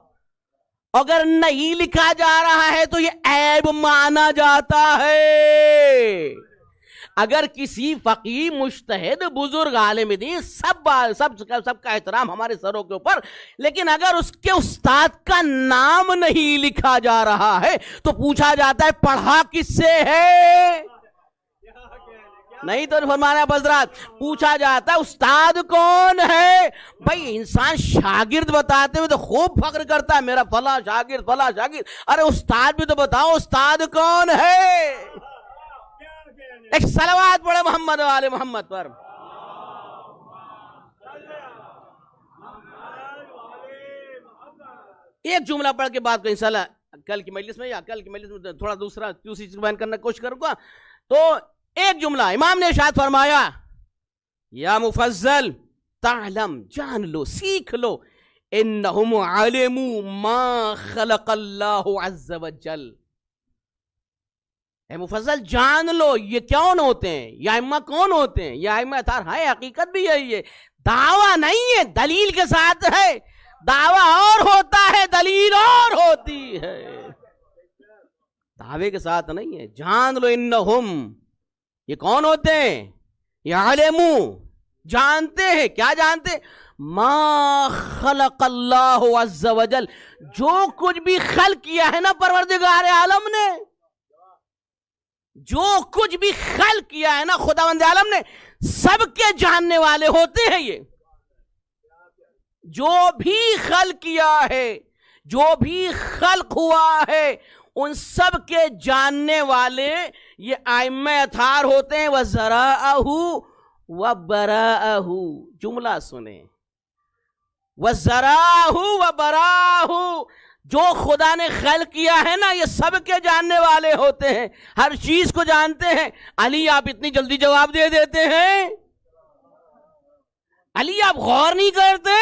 اگر نہیں لکھا جا رہا ہے تو یہ عیب مانا جاتا ہے. اگر کسی فقیہ, مجتہد, بزرگ, عالم دین, سب کا احترام ہمارے سروں کے اوپر, لیکن اگر اس کے استاد کا نام نہیں لکھا جا رہا ہے تو پوچھا جاتا ہے پڑھا کس سے ہے. نہیں تو فرمانا حضرات, پوچھا جاتا ہے استاد کون ہے. بھائی انسان شاگرد بتاتے ہوئے تو خوب فخر کرتا ہے, میرا فلاں شاگرد فلاں شاگرد. ارے استاد بھی تو بتاؤ, استاد کون ہے. ایک صلوات پڑھے محمد و آل محمد پر. ایک جملہ پڑھ کے بات کو انشاءاللہ کل کی مجلس میں تھوڑا دوسری چیز بیان کرنے کی کوشش کروں گا. تو ایک جملہ امام نے ارشاد فرمایا, یا مفضل تعلم, جان لو, سیکھ لو, انہم علموا ما خلق اللہ عز وجل. اے مفضل جان لو یہ کون ہوتے ہیں, یہ ائمہ کون ہوتے ہیں. یہ ائمہ اطہار ہے, حقیقت بھی یہی ہے, دعویٰ نہیں ہے, دلیل کے ساتھ ہے. دعویٰ اور ہوتا ہے, دلیل اور ہوتی ہے, دعوے کے ساتھ نہیں ہے. جان لو انہم, یہ کون ہوتے ہیں, یہ علمو, جانتے ہیں. کیا جانتے ہیں؟ ما خلق اللہ عز وجل, جو کچھ بھی خلق کیا ہے نا پروردگار عالم نے, جو کچھ بھی خلق کیا ہے نا خداوند عالم نے, سب کے جاننے والے ہوتے ہیں. یہ جو بھی خلق کیا ہے, جو بھی خلق ہوا ہے, ان سب کے جاننے والے یہ ائمہ اطہار ہوتے ہیں. وَزَرَاءَهُ وَبَرَاءَهُ, جملہ سنیں, وَزَرَاءَهُ وَبَرَاءَهُ, جو خدا نے خلق کیا ہے نا یہ سب کے جاننے والے ہوتے ہیں, ہر چیز کو جانتے ہیں. علی آپ اتنی جلدی جواب دے دیتے ہیں, علی آپ غور نہیں کرتے,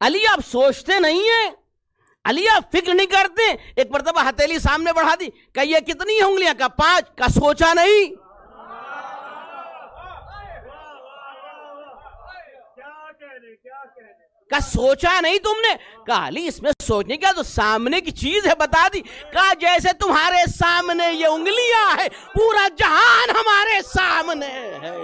علی آپ سوچتے نہیں ہیں, علی آپ فکر نہیں کرتے. ایک مرتبہ ہتھیلی سامنے بڑھا دی, کہ یہ کتنی انگلیاں, کا 5, کا سوچا نہیں. کا سوچا نہیں تم نے. کہا علی اس میں سوچنے کیا, تو سامنے کی چیز ہے بتا دی. کہا جیسے تمہارے سامنے یہ انگلیاں ہے, پورا جہان ہمارے سامنے ہے.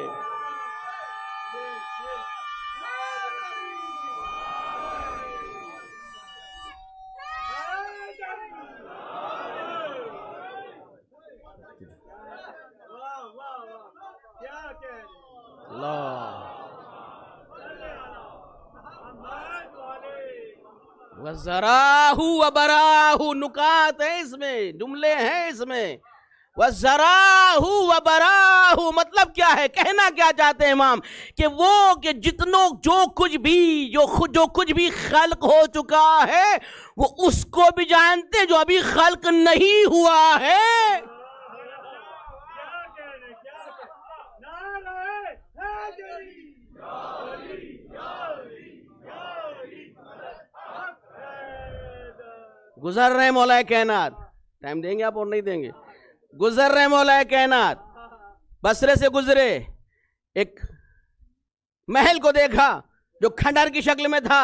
وَزَرَاهُ وَبَرَاهُ, نکات ہیں اس میں, جملے ہیں اس میں. وَزَرَاهُ وَبَرَاهُ مطلب کیا ہے, کہنا کیا چاہتے ہیں امام, کہ وہ کہ جو کچھ بھی خلق ہو چکا ہے وہ اس کو بھی جانتے جو ابھی خلق نہیں ہوا ہے. گزر رہے مولا کائنات, ٹائم دیں گے آپ اور نہیں دیں گے, گزر رہے مولا کائنات, بصرے سے گزرے, ایک محل کو دیکھا جو کھنڈر کی شکل میں تھا.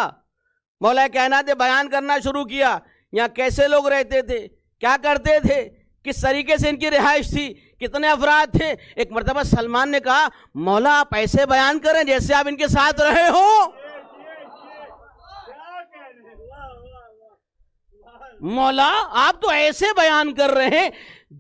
مولا کائنات نے بیان کرنا شروع کیا, یہاں کیسے لوگ رہتے تھے, کیا کرتے تھے, کس طریقے سے ان کی رہائش تھی, کتنے افراد تھے. ایک مرتبہ سلمان نے کہا مولا آپ ایسے بیان کریں جیسے آپ ان کے ساتھ رہے ہو. مولا آپ تو ایسے بیان کر رہے ہیں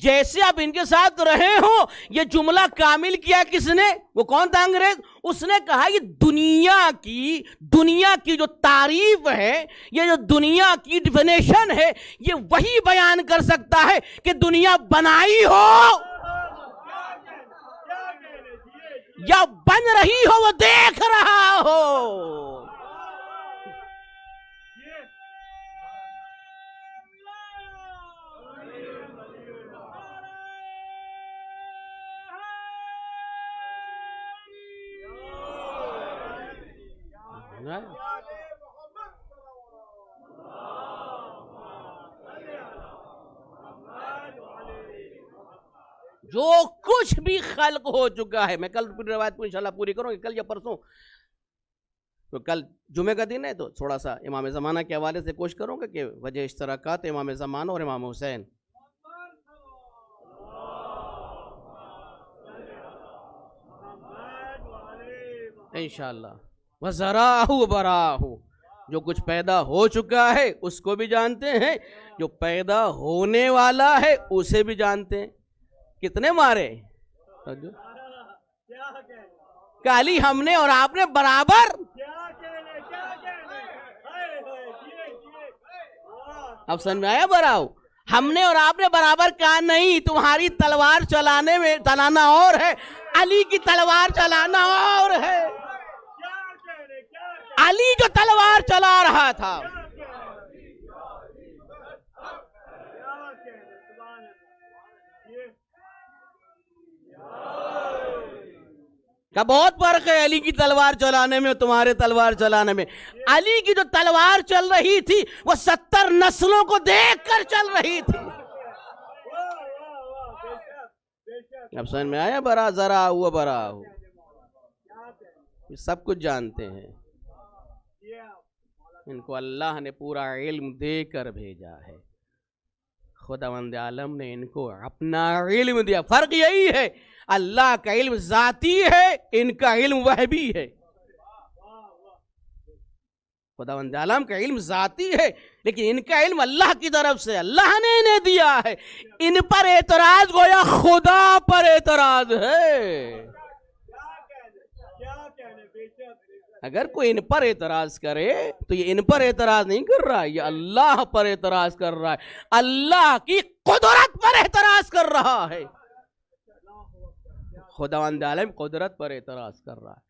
جیسے آپ ان کے ساتھ رہے ہو. یہ جملہ کامل کیا کس نے؟ وہ کون تھا؟ انگریز. اس نے کہا یہ دنیا کی جو تعریف ہے، یہ جو دنیا کی ڈیفینیشن ہے، یہ وہی بیان کر سکتا ہے کہ دنیا بنائی ہو یا بن رہی ہو، وہ دیکھ رہا ہو. جو کچھ بھی خلق ہو چکا ہے، میں کل پوری روایت کو انشاءاللہ پوری کروں گی، کل یا پرسوں. تو کل جمعہ کا دن ہے تو تھوڑا سا امام زمانہ کے حوالے سے کوشش کروں گا کہ وجہ اشتراکات امام زمانہ اور امام حسین. انشاءاللہ وَزَرَاهُ وَبَرَاهُ، جو کچھ پیدا ہو چکا ہے اس کو بھی جانتے ہیں، جو پیدا ہونے والا ہے اسے بھی جانتے ہیں. کتنے مارے کالی ہم نے اور آپ نے برابر. اب سمجھ میں آیا؟ براؤ ہم نے اور آپ نے برابر کہا نہیں. تمہاری تلوار چلانا اور ہے، علی کی تلوار چلانا اور ہے. علی جو تلوار چلا رہا تھا کا بہت فرق ہے علی کی تلوار چلانے میں اور تمہارے تلوار چلانے میں. علی کی جو تلوار چل رہی تھی وہ 70 نسلوں کو دیکھ کر چل رہی تھی. اب سمجھ میں آیا؟ برا ذرا ہوا برا ہو، یہ سب کچھ جانتے ہیں. ان کو اللہ نے پورا علم دے کر بھیجا ہے. خداوند عالم نے ان کو اپنا علم دیا. فرق یہی ہے، اللہ کا علم ذاتی ہے، ان کا علم وہبی ہے. خداوند عالم کا علم ذاتی ہے لیکن ان کا علم اللہ کی طرف سے، اللہ نے انہیں دیا ہے. ان پر اعتراض گویا خدا پر اعتراض ہے. اگر کوئی ان پر اعتراض کرے تو یہ ان پر اعتراض نہیں کر رہا، یہ اللہ پر اعتراض کر رہا ہے، اللہ کی قدرت پر اعتراض کر رہا ہے. خداوند عالم قدرت پر اعتراض کر رہا ہے.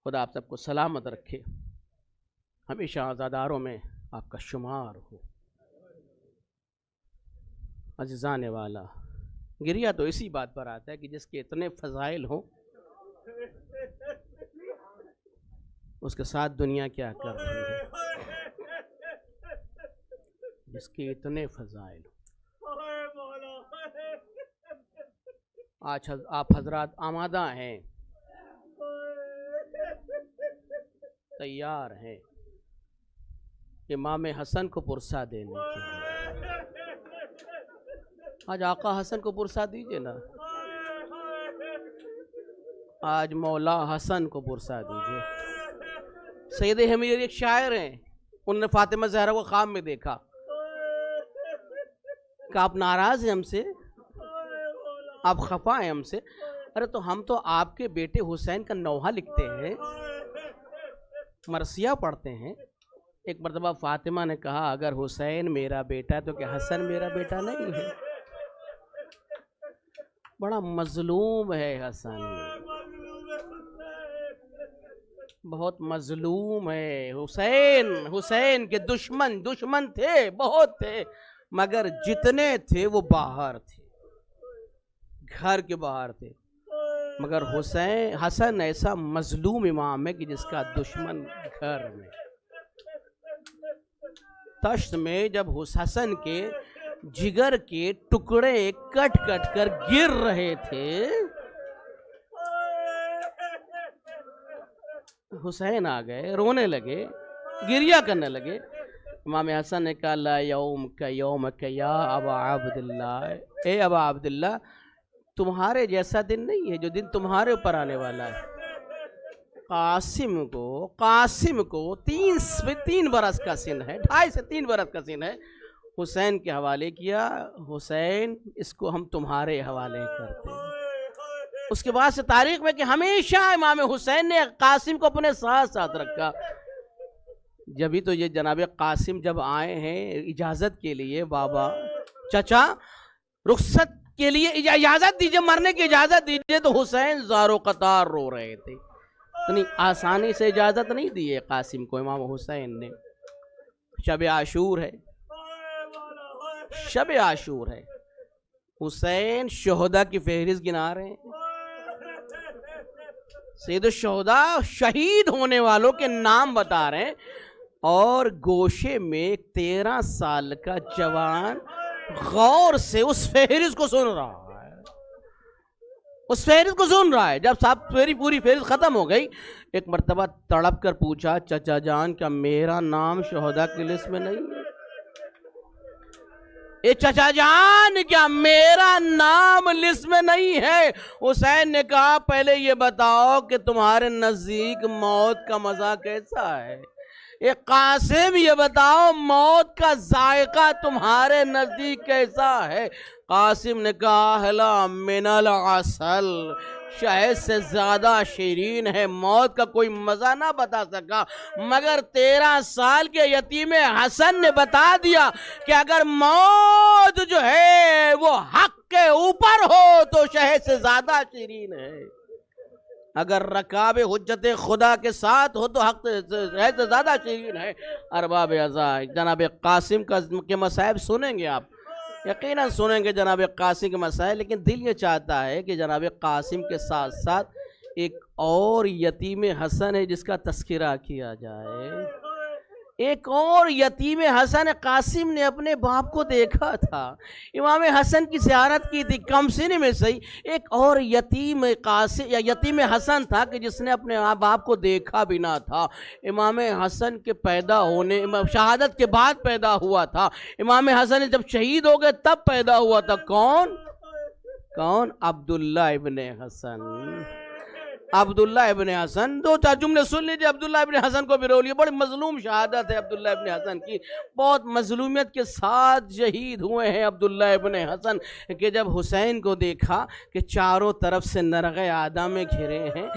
خدا آپ سب کو سلامت رکھے، ہمیشہ عزاداروں میں آپ کا شمار ہو. عزیزان والا، گریہ تو اسی بات پر آتا ہے کہ جس کے اتنے فضائل ہوں اس کے ساتھ دنیا کیا کر رہی ہے. جس کے اتنے فضائل ہوں. آج آپ حضرات آمادہ ہیں، تیار ہیں امام حسن کو پرسا دینے کے لیے. آج آقا حسن کو پرسا دیجئے نا، آج مولا حسن کو پرسا دیجئے. سید حمیر ایک شاعر ہیں، انہوں نے فاطمہ زہرا کو خواب میں دیکھا کہ آپ ناراض ہیں ہم سے، آپ خفا ہیں ہم سے. ارے تو ہم تو آپ کے بیٹے حسین کا نوحہ لکھتے ہیں، مرثیہ پڑھتے ہیں. ایک مرتبہ فاطمہ نے کہا اگر حسین میرا بیٹا ہے تو کیا حسن میرا بیٹا نہیں ہے؟ بڑا مظلوم ہے حسن، بہت مظلوم ہے. حسین کے دشمن تھے، بہت تھے، مگر جتنے تھے وہ باہر تھے، گھر کے باہر تھے. مگر حسن ایسا مظلوم امام ہے کہ جس کا دشمن گھر میں. تشت میں جب حسن کے جگر کے ٹکڑے کٹ کر گر رہے تھے، حسین آ گئے، رونے لگے، گریہ کرنے لگے. امام حسن نے کہا لا یوم کا یوم کا یا ابا عبداللہ، اے ابا عبداللہ تمہارے جیسا دن نہیں ہے جو دن تمہارے اوپر آنے والا ہے. قاسم کو 3 برس کا سن ہے، 2.5 سے 3 برس کا سن ہے. حسین کے حوالے کیا، حسین اس کو ہم تمہارے حوالے کرتے ہیں۔ اس کے بعد سے تاریخ میں کہ ہمیشہ امام حسین نے قاسم کو اپنے ساتھ ساتھ رکھا۔ جبھی تو یہ جناب قاسم جب آئے ہیں اجازت کے لیے، بابا چچا رخصت کے لیے اجازت دیجئے، مرنے کی اجازت دیجئے، تو حسین زار و قطار رو رہے تھے۔ اتنی آسانی سے اجازت نہیں دی ہے قاسم کو امام حسین نے۔ شب عاشور ہے، شب عاشور ہے، حسین شہداء کی فہرست گنا رہے ہیں۔ سید الشہداء شہید ہونے والوں کے نام بتا رہے ہیں، اور گوشے میں 13 سال کا جوان غور سے اس فہرست کو سن رہا ہے، اس فہرست کو سن رہا ہے۔ جب صاحب پوری فہرست ختم ہو گئی، ایک مرتبہ تڑپ کر پوچھا، چچا جان کیا میرا نام شہداء کی لسٹ میں نہیں ہے؟ اے چچا جان کیا میرا نام لسٹ میں نہیں ہے؟ حسین نے کہا پہلے یہ بتاؤ کہ تمہارے نزدیک موت کا مزہ کیسا ہے؟ اے قاسم یہ بتاؤ موت کا ذائقہ تمہارے نزدیک کیسا ہے؟ قاسم نے کہا احلی من العسل، شہد سے زیادہ شیرین ہے، موت کا کوئی مزہ نہ بتا سکا، مگر 13 سال کے یتیم حسن نے بتا دیا کہ اگر موت جو ہے وہ حق کے اوپر ہو تو شہد سے زیادہ شیرین ہے، اگر رکاب حجت خدا کے ساتھ ہو تو حق سے زیادہ شیرین ہے۔ ارباب عزا جناب قاسم کے مصائب سنیں گے، آپ یقیناً سنیں گے جناب قاسم کے مسائل، لیکن دل یہ چاہتا ہے کہ جناب قاسم کے ساتھ ساتھ ایک اور یتیم حسن ہے جس کا تذکرہ کیا جائے۔ ایک اور یتیم حسن قاسم نے اپنے باپ کو دیکھا تھا، امام حسن کی زیارت کی تھی، کم سن میں صحیح۔ ایک اور یتیم قاسم یا یتیم حسن تھا کہ جس نے اپنے باپ کو دیکھا بھی نہ تھا، امام حسن کے پیدا ہونے، شہادت کے بعد پیدا ہوا تھا۔ امام حسن جب شہید ہو گئے تب پیدا ہوا تھا۔ کون؟ عبداللہ ابن حسن۔ عبداللہ ابن حسن، دو چار جملے سن لیجئے، عبداللہ ابن حسن کو بھی رو لیے۔ بڑی مظلوم شہادت ہے عبداللہ ابن حسن کی، بہت مظلومیت کے ساتھ شہید ہوئے ہیں عبداللہ ابن حسن، کہ جب حسین کو دیکھا کہ چاروں طرف سے نرغ آدم میں گھرے ہیں،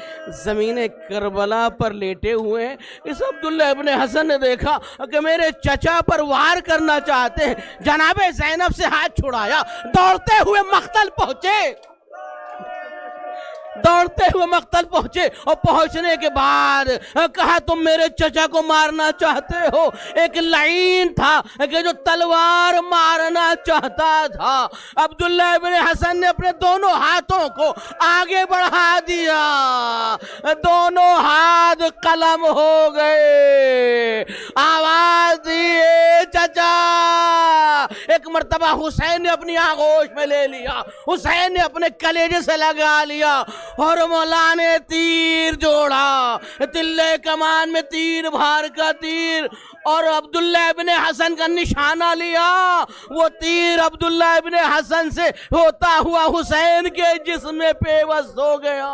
زمین کربلا پر لیٹے ہوئے ہیں، اس عبداللہ ابن حسن نے دیکھا کہ میرے چچا پر وار کرنا چاہتے ہیں، جناب زینب سے ہاتھ چھڑایا، دوڑتے ہوئے مقتل پہنچے، اور پہنچنے کے بعد کہا تم میرے چچا کو مارنا چاہتے ہو؟ ایک لعین تھا کہ جو تلوار مارنا چاہتا تھا۔ عبداللہ ابن حسن نے اپنے دونوں ہاتھوں کو آگے بڑھا دیا، دونوں ہاتھ قلم ہو گئے، آواز دیے چچا۔ ایک مرتبہ حسین نے اپنی آغوش میں لے لیا، حسین نے اپنے کلیجے سے لگا لیا، اور مولا نے تیر جوڑا، تلے کمان میں 3 بھار کا تیر، اور عبداللہ ابن حسن کا نشانہ لیا۔ وہ تیر عبداللہ ابن حسن سے ہوتا ہوا حسین کے جسم میں پیوست ہو گیا۔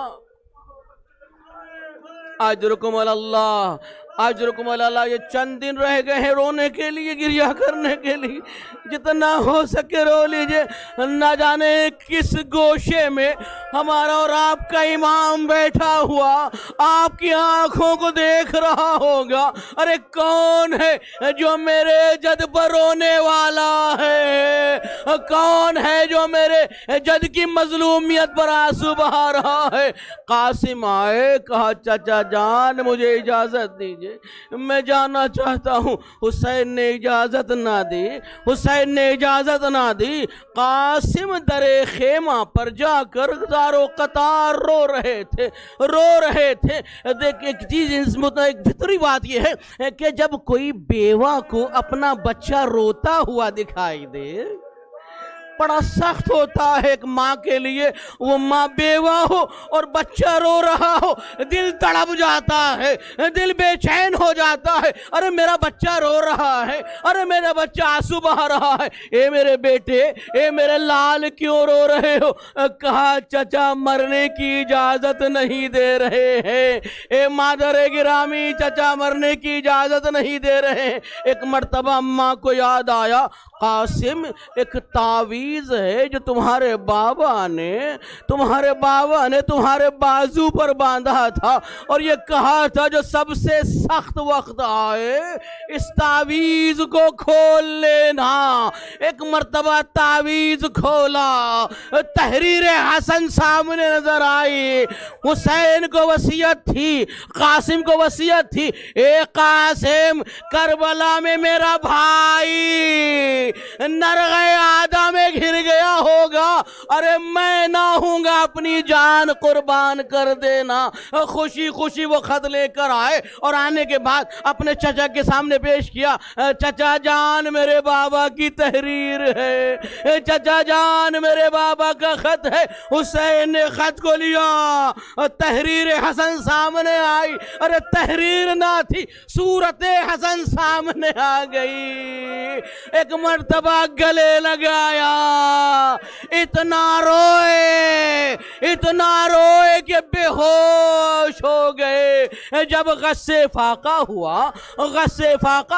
اجرکم اللہ، اجرکم اللہ۔ یہ چند دن رہ گئے ہیں رونے کے لیے، گریہ کرنے کے لیے، جتنا ہو سکے رو لیجئے۔ نہ جانے کس گوشے میں ہمارا اور آپ کا امام بیٹھا ہوا آپ کی آنکھوں کو دیکھ رہا ہوگا، ارے کون ہے جو میرے جد پر رونے والا ہے؟ کون ہے جو میرے جد کی مظلومیت پر آنسو بہا رہا ہے؟ قاسم آئے، کہا چچا جان مجھے اجازت دیجئے، میں جانا چاہتا ہوں۔ حسین نے اجازت نہ دی، حسین نے اجازت نہ دی۔ قاسم در خیمہ پر جا کر زار و قطار رو رہے تھے۔ دیکھ ایک چیز، ایک فطری بات یہ ہے کہ جب کوئی بیوہ کو اپنا بچہ روتا ہوا دکھائی دے، بڑا سخت ہوتا ہے ایک ماں کے لیے، وہ ماں بیوہ ہو اور بچہ رو رہا ہو، دل تڑپ جاتا ہے، دل بے چین ہو جاتا ہے۔ ارے میرا بچہ رو رہا ہے، ارے میرا بچہ آنسو بہا رہا ہے، اے میرے بیٹے، اے میرے لال کیوں رو رہے ہو؟ کہا چچا مرنے کی اجازت نہیں دے رہے ہیں، اے مادر گرامی چچا مرنے کی اجازت نہیں دے رہے ہیں۔ ایک مرتبہ ماں کو یاد آیا، قاسم ایک تعویذ ہے جو تمہارے بابا نے تمہارے بازو پر باندھا تھا اور یہ کہا تھا جو سب سے سخت وقت آئے اس تعویذ کو کھول لینا۔ ایک مرتبہ تعویذ کھولا، تحریر حسن سامنے نظر آئی۔ حسین کو وصیت تھی، قاسم کو وصیت تھی، اے قاسم کربلا میں میرا بھائی نرغے آدھا میں گھر گیا ہوگا، ارے میں نہ ہوں گا، اپنی جان قربان کر دینا۔ خوشی خوشی وہ خط لے کر آئے اور آنے کے بعد اپنے چچا کے سامنے پیش کیا۔ چچا جان میرے بابا کی تحریر ہے، چچا جان میرے بابا کا خط ہے۔ حسین نے خط کو لیا، تحریر حسن سامنے آئی، ارے تحریر نہ تھی، صورت حسن سامنے آ گئی۔ ایک مرتبہ گلے لگایا، اتنا روئے کہ بے ہوش ہو گئے۔ جب غصے فاقہ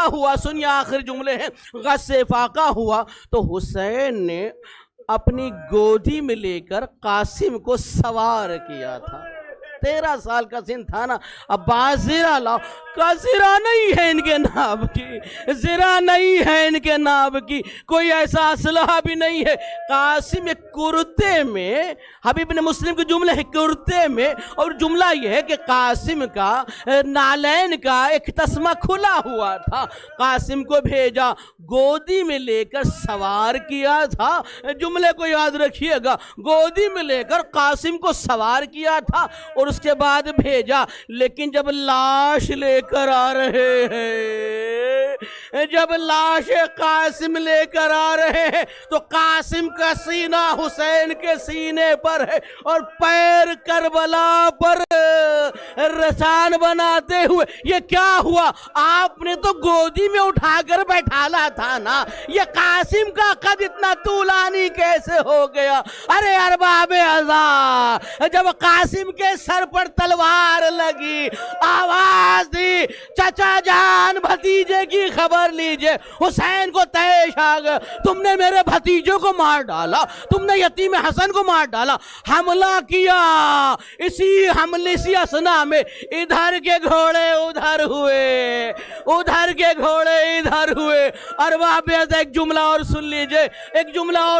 ہوا، سنیے آخر جملے ہیں، غصے فاقہ ہوا تو حسین نے اپنی گودی میں لے کر قاسم کو سوار کیا تھا۔ 13 سال کا سن تھا نا، اب زرہ لاؤ، کا زرہ نہیں ہے ان کے ناب کی، زرہ نہیں ہے ان کے ناب کی، کوئی ایسا اسلحہ بھی نہیں ہے۔ قاسم ایک کرتے میں، حبیب نے مسلم کے جملے ہے کرتے میں، اور جملہ یہ ہے کہ قاسم کا نالین کا ایک تسمہ کھلا ہوا تھا۔ قاسم کو بھیجا، گودی میں لے کر سوار کیا تھا، جملے کو یاد رکھیے گا، گودی میں لے کر قاسم کو سوار کیا تھا اور اس کے بعد بھیجا۔ لیکن جب لاش لے کر آ رہے ہیں، جب لاش قاسم لے کر آ رہے ہیں تو قاسم کا سینہ حسین کے سینے پر ہے اور پیر کربلا پر رسان بناتے ہوئے، یہ کیا ہوا؟ آپ نے تو گودی میں اٹھا کر بیٹھالا تھا نا، یہ قاسم کا قد اتنا طولانی کیسے ہو گیا؟ ارے ارباب ازا، جب قاسم کے سر پر تلوار لگی، آواز دی، چچا جان بھتیجے کی خبر لیجئے۔ حسین کو تیش آ گیا، تم نے میرے بھتیجے کو مار ڈالا، تم نے یتیم حسن کو مار ڈالا، حملہ کیا۔ اسی اسنا میں ادھر کے گھوڑے ادھر ہوئے، ادھر کے گھوڑے ادھر ہوئے۔ ارباب ازا ایک جملہ اور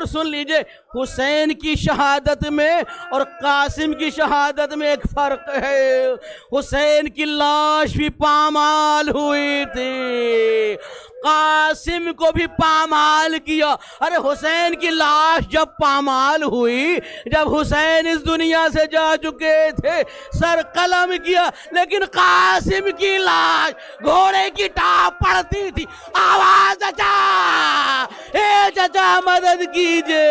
سن لیجئے، حسین کی شہادت میں اور قاسم کی شہادت میں ایک فرق ہے۔ حسین کی لاش بھی پامال ہوئی تھی، قاسم کو بھی پامال کیا۔ ارے حسین کی لاش جب پامال ہوئی، جب حسین اس دنیا سے جا چکے تھے، سر قلم کیا، لیکن قاسم کی لاش گھوڑے کی ٹاپ پڑتی تھی۔ آواز چچا، اے چچا مدد کیجئے۔